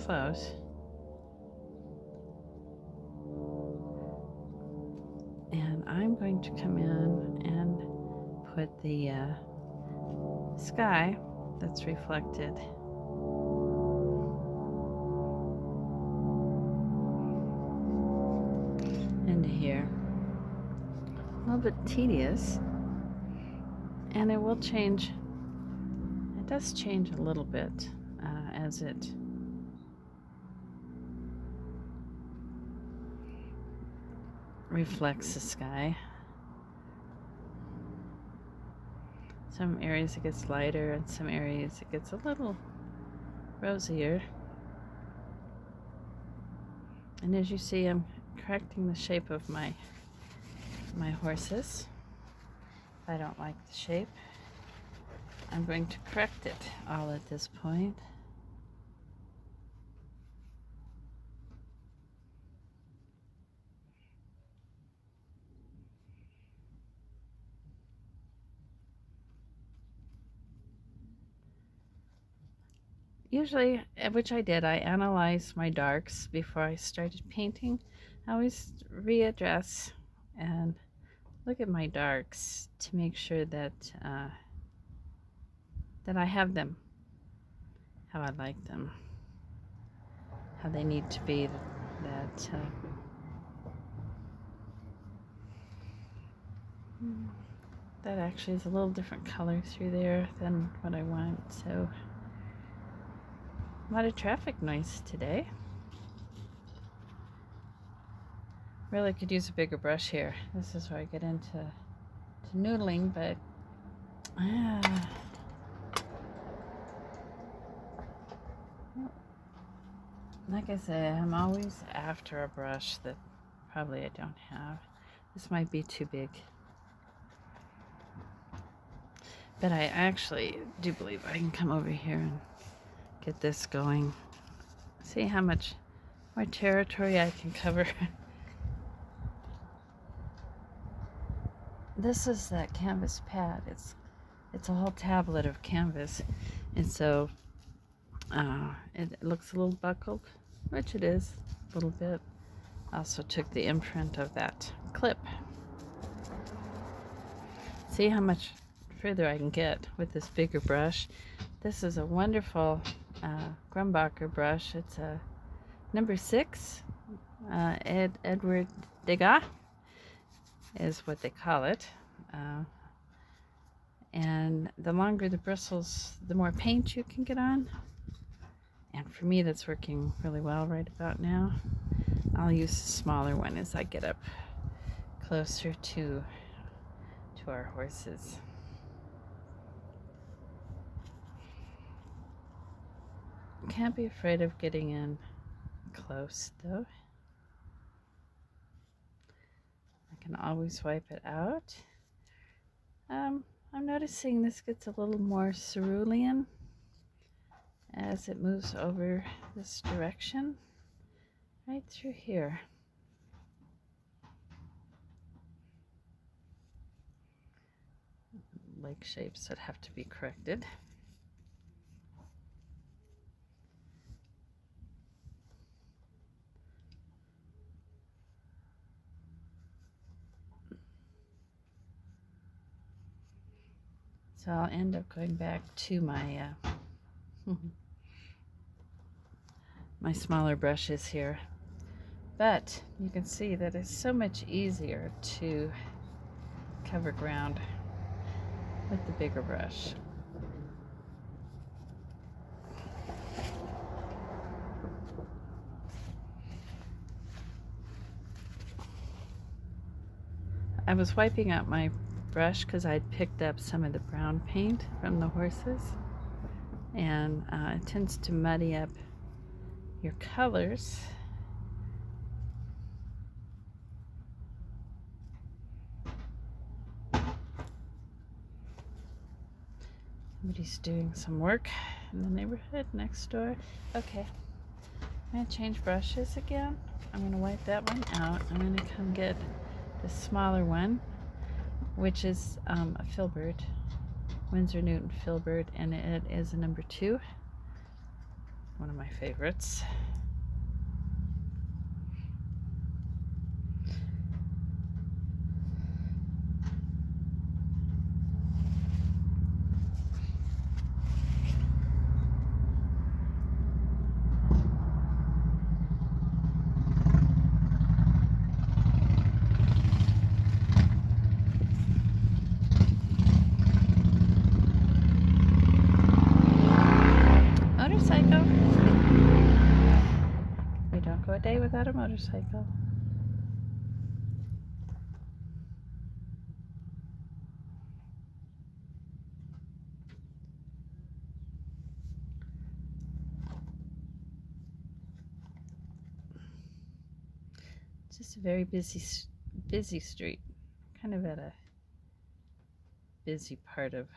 close. And I'm going to come in and put the sky that's reflected into here. A little bit tedious, and it will change. It does change a little bit as it reflects the sky. Some areas it gets lighter, and some areas it gets a little rosier. And as you see, I'm correcting the shape of my horses. If I don't like the shape, I'm going to correct it all at this point. Usually, which I did, I analyzed my darks before I started painting. I always readdress and look at my darks to make sure that that I have them how I like them, how they need to be. That actually is a little different color through there than what I want. So a lot of traffic noise today. Really could use a bigger brush here. This is where I get into noodling, but like I said, I'm always after a brush that probably I don't have. This might be too big. But I actually do believe I can come over here and get this going. See how much more territory I can cover. This is that canvas pad. It's a whole tablet of canvas, and so it looks a little buckled, which it is a little bit. I also took the imprint of that clip. See how much further I can get with this bigger brush. This is a wonderful Grumbacher brush. It's a number 6. Edward Degas is what they call it. And the longer the bristles, the more paint you can get on. And for me, that's working really well right about now. I'll use a smaller one as I get up closer to our horses. Can't be afraid of getting in close, though. I can always wipe it out. I'm noticing this gets a little more cerulean as it moves over this direction, right through here. Lake shapes that have to be corrected. So I'll end up going back to my my smaller brushes here. But you can see that it's so much easier to cover ground with the bigger brush. I was wiping out my brush because I'd picked up some of the brown paint from the horses, and it tends to muddy up your colors. Somebody's doing some work in the neighborhood next door. Okay, I'm going to change brushes again. I'm going to wipe that one out. I'm going to come get the smaller one, which is a filbert, Winsor Newton filbert, and it is a number 2. one of my favorites. Motorcycle. We don't go a day without a motorcycle. Just a very busy street, kind of at a busy part of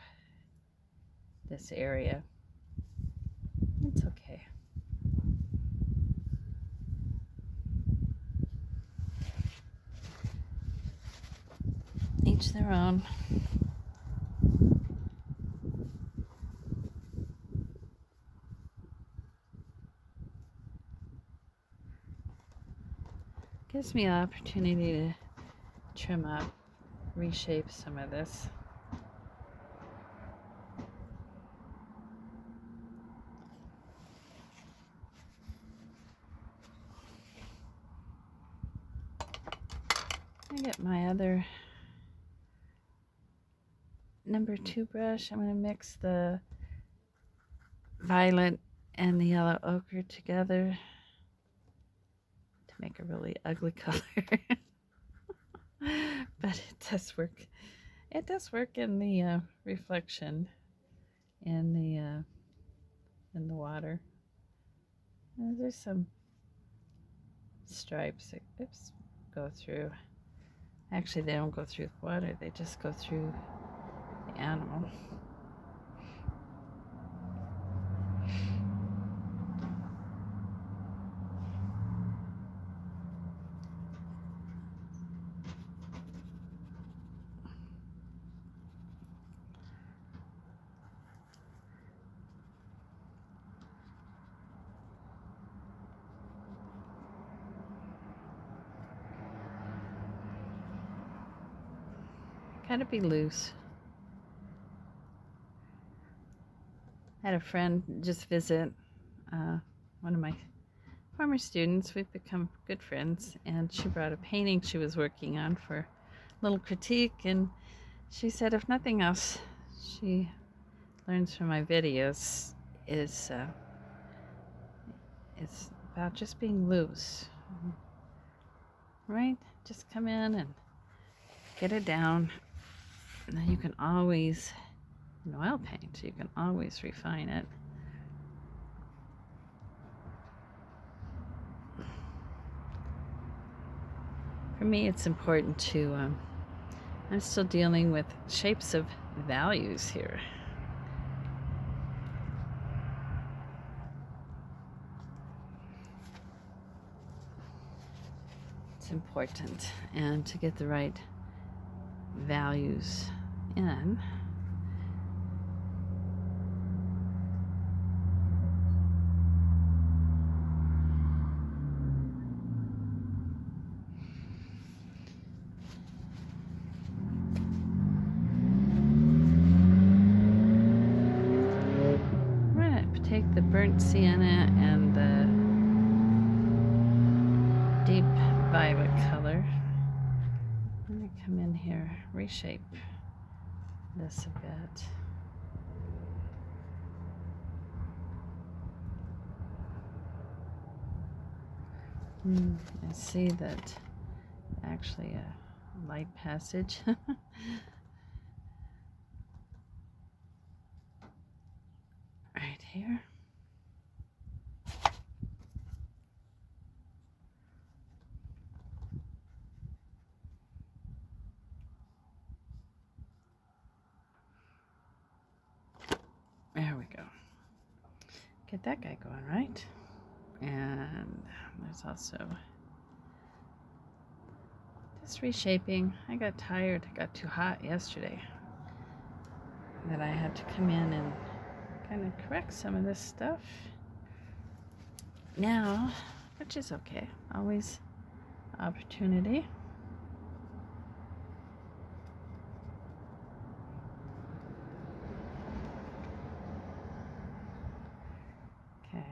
this area. It's okay. Each their own. Gives me an opportunity to trim up, reshape some of this. I get my other number 2 brush. I'm going to mix the violet and the yellow ochre together to make a really ugly color. But it does work. It does work in the reflection in the water. There's some stripes that go through. Actually, they don't go through the water. They just go through the animal. Gotta be loose. I had a friend just visit, one of my former students. We've become good friends, and she brought a painting she was working on for a little critique, and she said if nothing else she learns from my videos is it's about just being loose, right? Just come in and get it down, and then you can always, in oil paint, you can always refine it. For me, it's important to, I'm still dealing with shapes of values here. It's important, and to get the right values in, I'm going to take the burnt sienna and the deep violet color. I'm going to come in here, reshape this a bit. I see that actually a light passage. Right here. There we go. Get that guy going, right? And there's also just reshaping. I got tired. It got too hot yesterday. That I had to come in and kind of correct some of this stuff. now, which is okay, always opportunity. Okay.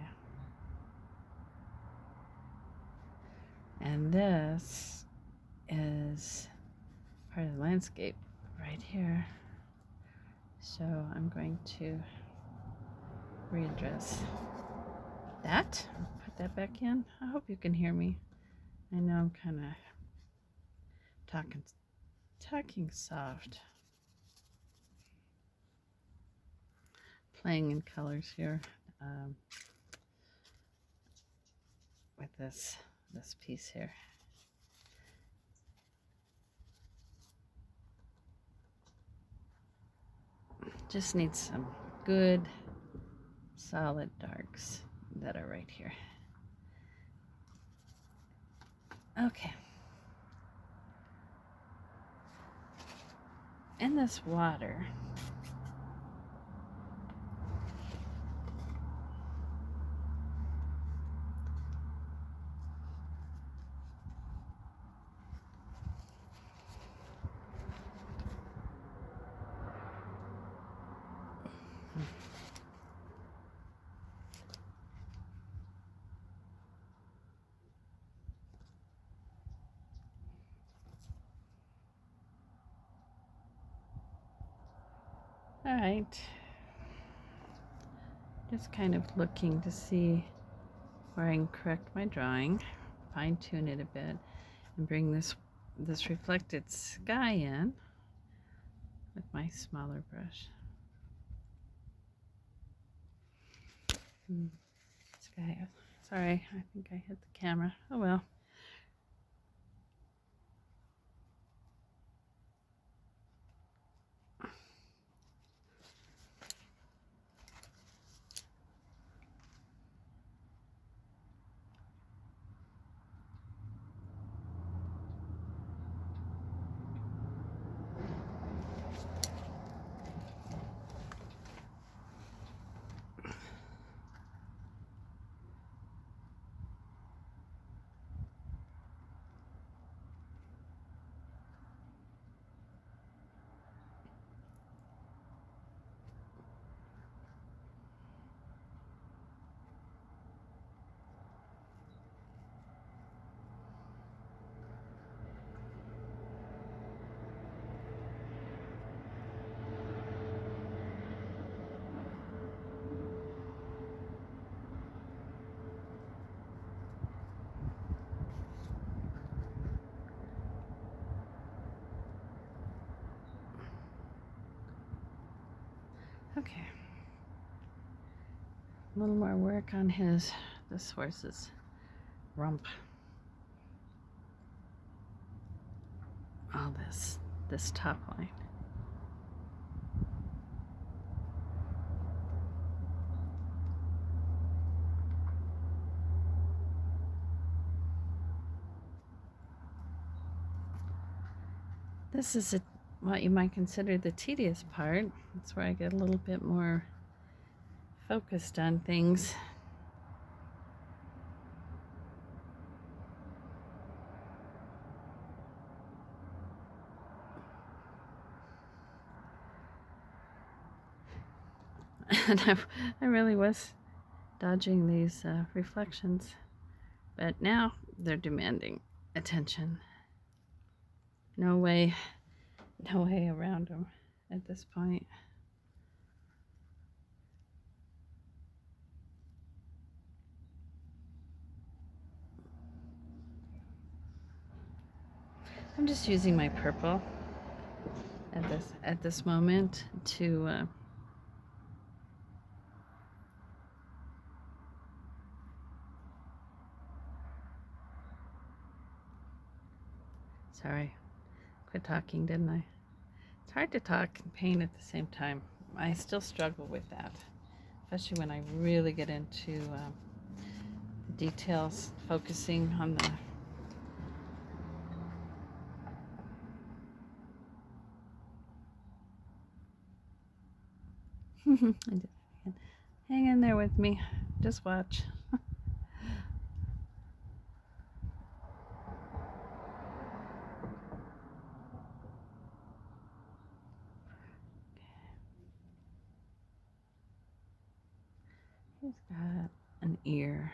And this is part of the landscape right here. So I'm going to readdress that. Put that back in. I hope you can hear me. I know I'm kind of talking soft. Playing in colors here with this piece here. Just need some good solid darks that are right here. Okay. In this water, all right, just kind of looking to see where I can correct my drawing, fine tune it a bit, and bring this reflected sky in with my smaller brush. Sky, sorry, I think I hit the camera. Oh well. Okay. A little more work on this horse's rump. All this top line. This is what you might consider the tedious part. That's where I get a little bit more focused on things. And I really was dodging these reflections, but now they're demanding attention. No way around them at this point. I'm just using my purple at this moment to sorry, quit talking, didn't I? It's hard to talk and paint at the same time. I still struggle with that, especially when I really get into the details, focusing on the I did it again. Hang in there with me. Just watch. He's got an ear.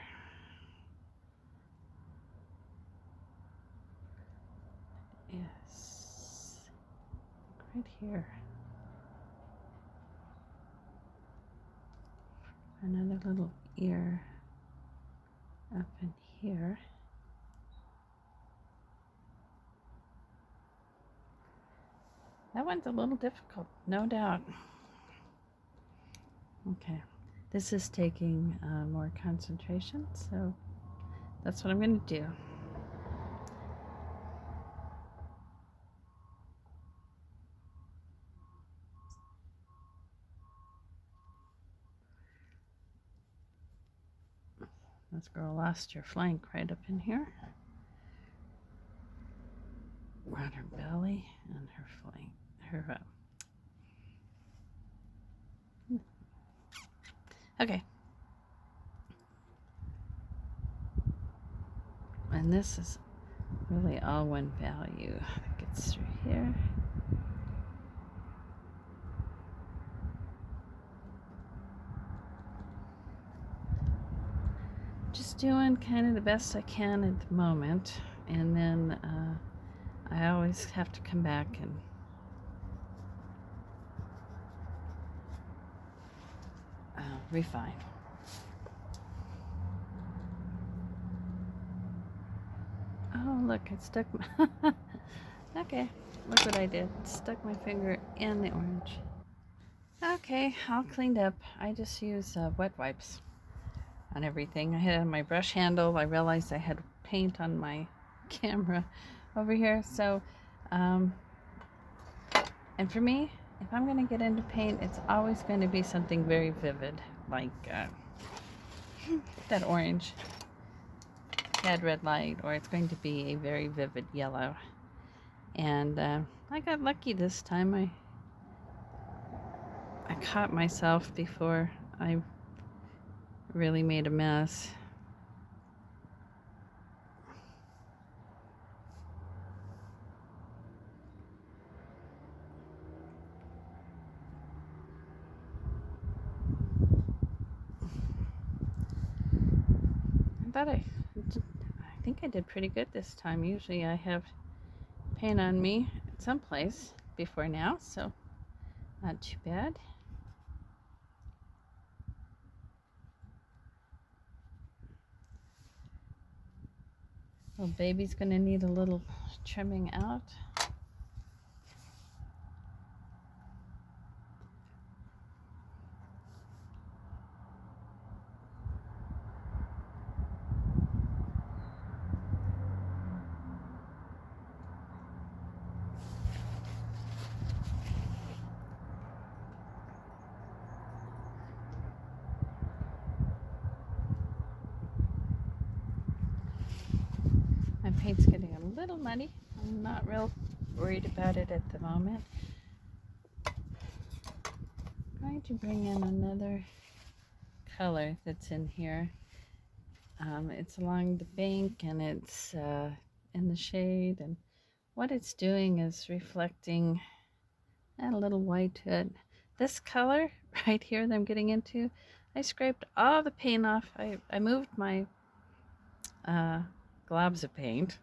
Yes, right here. Another little ear up in here. That one's a little difficult, no doubt. Okay, this is taking more concentration, so that's what I'm going to do. This girl lost her flank right up in here. Around her belly and her flank, okay. And this is really all one value that gets through here. Just doing kind of the best I can at the moment, and then I always have to come back and refine. Oh, look, I stuck my okay, look what I did. Stuck my finger in the orange. Okay, all cleaned up. I just use wet wipes on everything. I had it on my brush handle. I realized I had paint on my camera over here. So, and for me, if I'm going to get into paint, it's always going to be something very vivid, like that orange had red light, or it's going to be a very vivid yellow. And I got lucky this time. I caught myself before I really made a mess. I think I did pretty good this time. Usually I have paint on me at some place before now, so not too bad. Little baby's gonna need a little trimming out. My paint's getting a little muddy. I'm not real worried about it at the moment. I'm going to bring in another color that's in here. It's along the bank, and it's in the shade, and what it's doing is reflecting a little white to it. This color right here that I'm getting into, I scraped all the paint off. I moved my globs of paint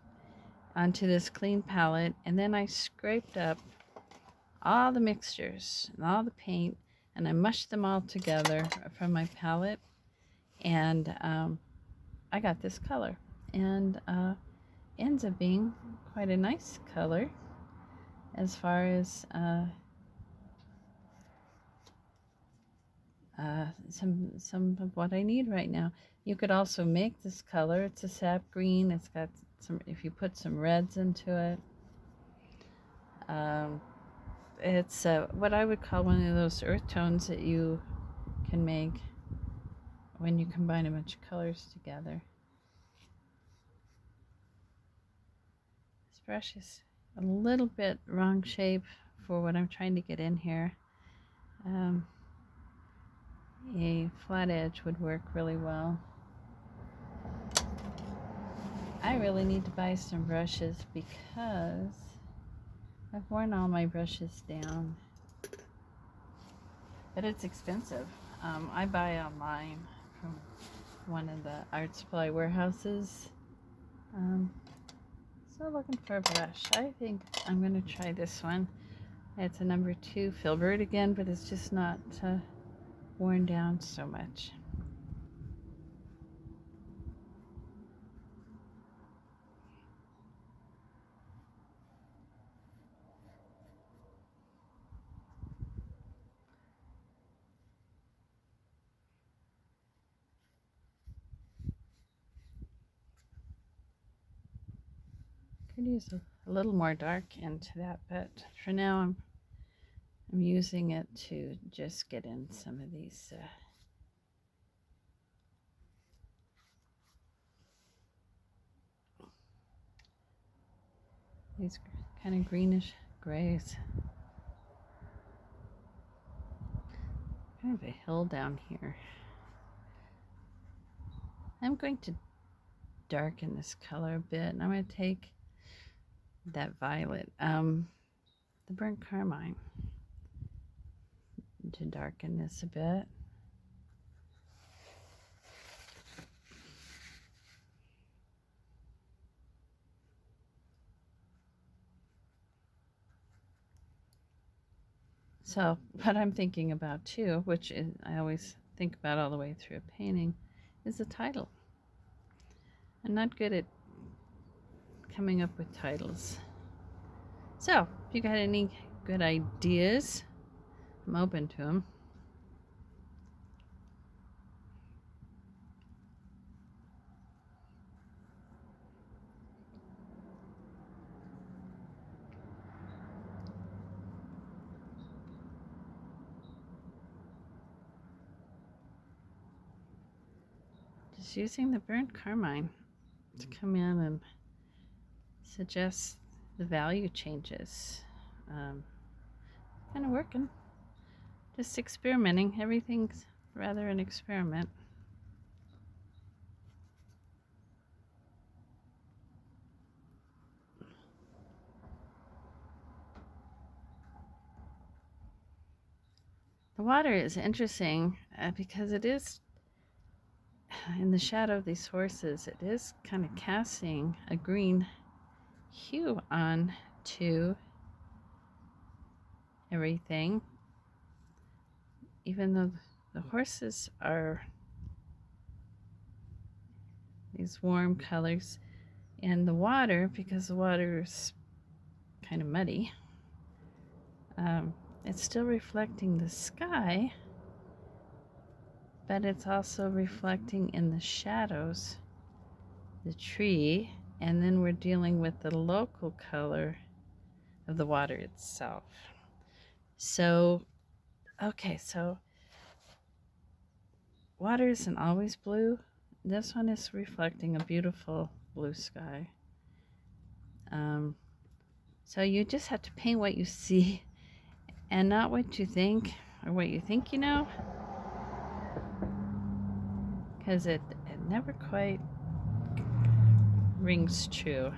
onto this clean palette, and then I scraped up all the mixtures and all the paint, and I mushed them all together from my palette, and I got this color, and ends up being quite a nice color as far as some of what I need right now. You could also make this color. It's a sap green. It's got some, if you put some reds into it, it's what I would call one of those earth tones that you can make when you combine a bunch of colors together. This brush is a little bit wrong shape for what I'm trying to get in here. A flat edge would work really well. I really need to buy some brushes because I've worn all my brushes down. But it's expensive. I buy online from one of the art supply warehouses. So looking for a brush. I think I'm going to try this one. It's a number 2 filbert again, but it's just not worn down so much. Could use a little more dark into that, but for now I'm using it to just get in some of these kind of greenish grays. Kind of a hill down here. I'm going to darken this color a bit, and I'm going to take that violet, the burnt carmine, to darken this a bit. So what I'm thinking about too, which is, I always think about all the way through a painting, is the title. I'm not good at coming up with titles. So if you got any good ideas, I'm open to them. Just using the burnt carmine to come in and suggest the value changes. Kind of working. Just experimenting. Everything's rather an experiment. The water is interesting because it is, in the shadow of these horses, it is kind of casting a green hue on to everything, even though the horses are these warm colors, and the water, because the water is kind of muddy, it's still reflecting the sky, but it's also reflecting in the shadows the tree, and then we're dealing with the local color of the water itself. So, okay, so water isn't always blue. This one is reflecting a beautiful blue sky. So you just have to paint what you see and not what you think or what you think you know, because it never quite rings true.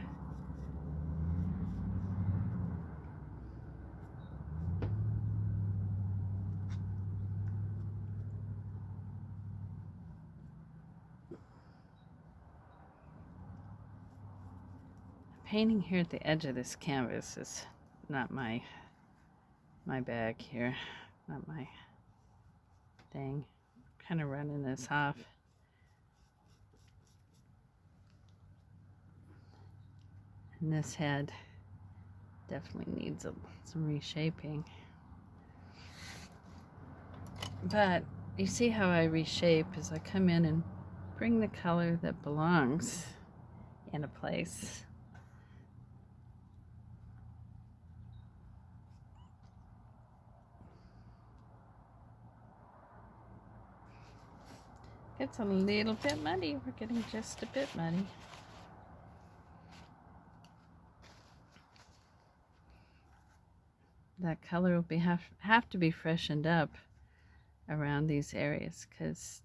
Painting here at the edge of this canvas is not my bag here, not my thing. Kind of running this off. And this head definitely needs some reshaping. But you see how I reshape as I come in and bring the color that belongs in a place. It's a little bit muddy. We're getting just a bit muddy. That color will have to be freshened up around these areas, because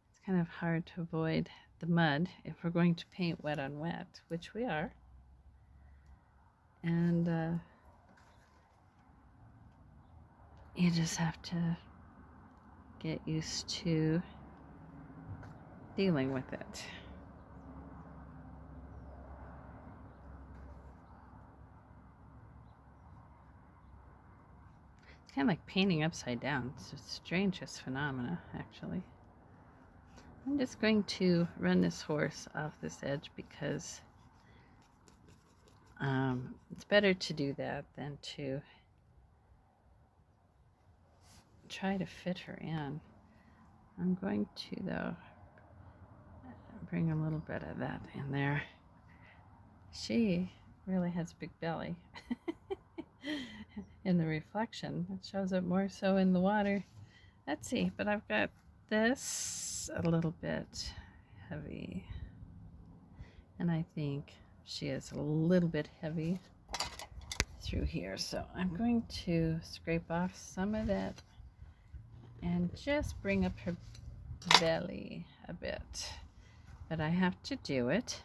it's kind of hard to avoid the mud if we're going to paint wet on wet, which we are. And you just have to get used to dealing with it. It's kind of like painting upside down. It's the strangest phenomena, actually. I'm just going to run this horse off this edge because it's better to do that than to try to fit her in. I'm going to, though, bring a little bit of that in there. She really has a big belly. In the reflection, it shows up more so in the water. Let's see, but I've got this a little bit heavy, and I think she is a little bit heavy through here, so I'm going to scrape off some of that and just bring up her belly a bit, but I have to do it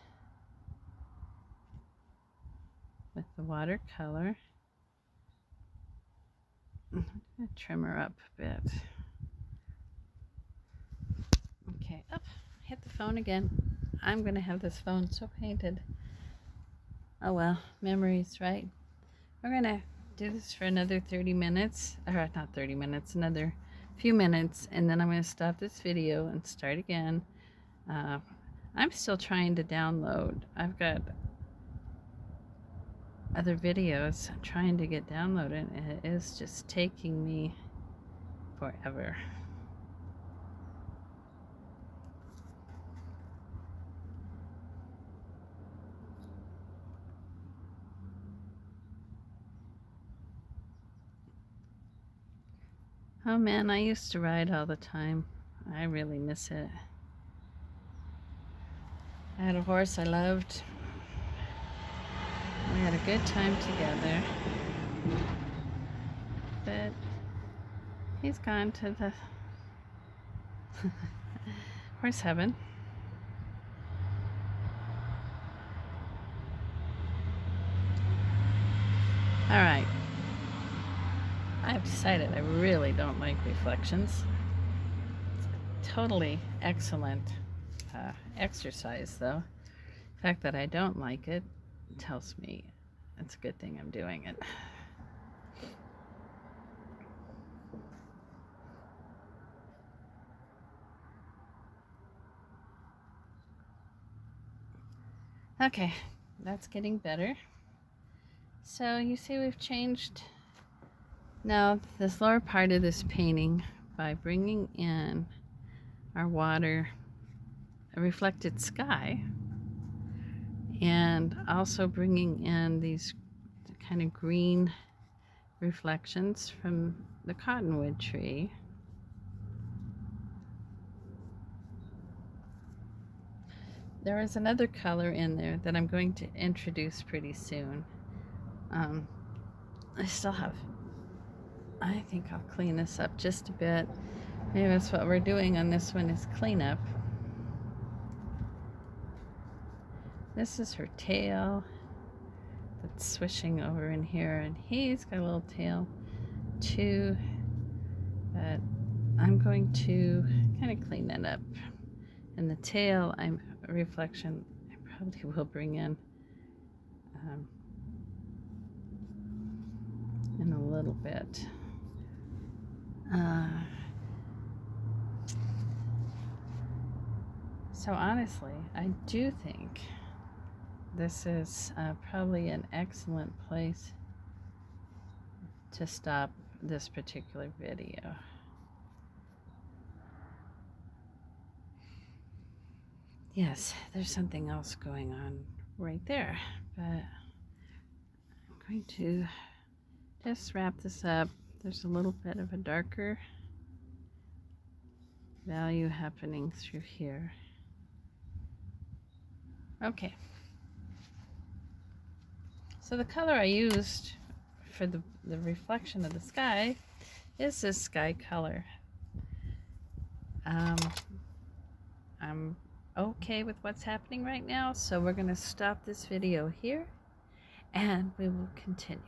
with the watercolor. I'm going to trim her up a bit. Okay, up, hit the phone again. I'm going to have this phone so painted. Oh well, memories, right? We're going to do this for another 30 minutes, or not 30 minutes, another few minutes, and then I'm going to stop this video and start again. I'm still trying to download. I've got other videos I'm trying to get downloaded, and it is just taking me forever. Oh man, I used to ride all the time. I really miss it. I had a horse I loved. We had a good time together. But he's gone to the horse heaven. All right. I've decided I really don't like reflections. It's a totally excellent exercise, though. The fact that I don't like it tells me it's a good thing I'm doing it. Okay, that's getting better. So you see we've changed now this lower part of this painting by bringing in our water, a reflected sky, and also bringing in these kind of green reflections from the cottonwood tree. There is another color in there that I'm going to introduce pretty soon. I think I'll clean this up just a bit. Maybe that's what we're doing on this one, is cleanup. This is her tail that's swishing over in here, and he's got a little tail too, but I'm going to kind of clean that up. And the tail, I'm a reflection, I probably will bring in a little bit. So honestly, I do think this is probably an excellent place to stop this particular video. Yes, there's something else going on right there, but I'm going to just wrap this up. There's a little bit of a darker value happening through here. Okay. So the color I used for the reflection of the sky is this sky color. I'm okay with what's happening right now, so we're going to stop this video here and we will continue.